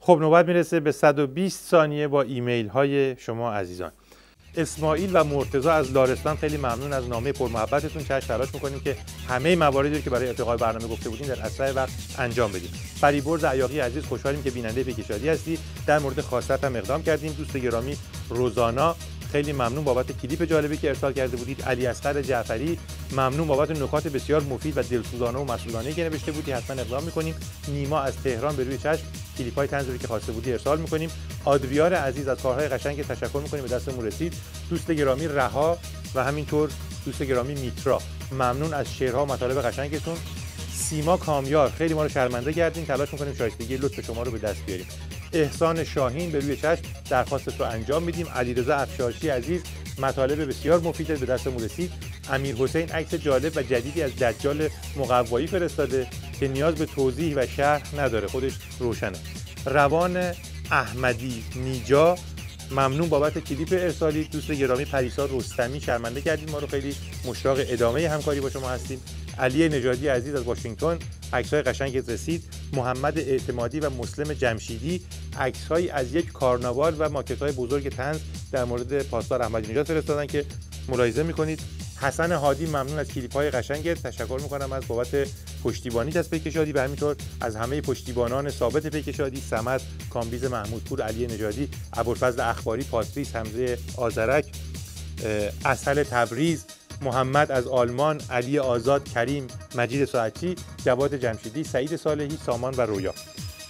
خب نوبت میرسه به 120 ثانیه با ایمیل های شما عزیزان. اسماعیل و مرتضی از لارستان خیلی ممنون از نامه پرمحبتتون. چشم تلاش میکنیم که همه مواردی رو که برای ارتقای برنامه گفته بودیم در اسرع وقت انجام بدیم. فریبرز عیاقی عزیز، خوشحالیم که بیننده پیکشادی هستی. در مورد خواستت هم اقدام کردیم. دوست گرامی روزانا، خیلی ممنون بابت کلیپ جالبی که ارسال کرده بودید. علی اصغر جعفری، ممنون بابت نکات بسیار مفید و دلسوزانه و مسئولانه‌ای که نوشته بودی. حتما اقدام می‌کنیم. نیما از تهران، به روی چشم کلیپ‌های طنزی که خواسته بودی ارسال می‌کنیم. آدریار عزیز، از کارهای قشنگ تشکر می‌کنیم، به دستمون رسید. دوست گرامی رها و همینطور دوست گرامی میترا، ممنون از شعرها و مطالب قشنگتون. سیما کامیار، خیلی ما رو شرمنده کردین، تلاش می‌کنیم شایستگی لطف شما رو به دست بیاریم. احسان شاهین، به روی چشم درخواستت رو انجام میدیم. علیرضا افشارچی عزیز، مطالب بسیار مفید به دستمون رسید. امیر حسین عکس جالب و جدیدی از دجال مقوایی فرستاده که نیاز به توضیح و شرح نداره، خودش روشنه. روان احمدی نیجا، ممنون بابت کلیپ ارسالی. دوست گرامی پریسا رستمی، شرمنده کردید ما رو، خیلی مشتاق ادامه همکاری با شما هستیم. علی نژادی عزیز از واشنگتن، عکس‌های قشنگت رسید. محمد اعتمادی و مسلم جمشیدی، عکس‌هایی از یک کارناوال و ماکت‌های بزرگ طنز در مورد پاسدار احمدی نژاد فرستادن که ملاحظه می‌کنید. حسن هادی، ممنون از کلیپ‌های قشنگت، تشکر می‌کنم از بابت پشتیبانیت از پیکشادی و همینطور از همه پشتیبانان ثابت پیکشادی. صمد کامبیز، محمودپور، علی نژادی، ابوالفضل اخباری، پاتریس، حمزه آذرک، اسهل تبریز، محمد از آلمان، علی آزاد، کریم، مجید ساعتی، جواد جمشیدی، سعید صالحی، سامان و رویا.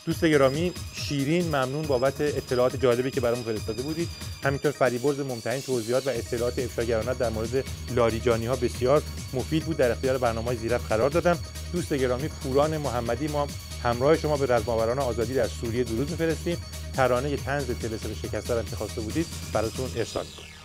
دوست گرامی شیرین، ممنون بابت اطلاعات جالبی که برامون فرستاده بودید. همینطور فریبرز ممتحن، توضیحات و اطلاعات افشاگرانه در مورد لاریجانی ها بسیار مفید بود، در اختیار برنامه‌های زیرت قرار دادم. دوست گرامی پوران محمدی، ما همراه شما به رزماوران آزادی در سوریه درود می‌فرستیم. ترانه طنز طلسم شکسته را که خواسته بودید براتون ارسال می‌کنیم.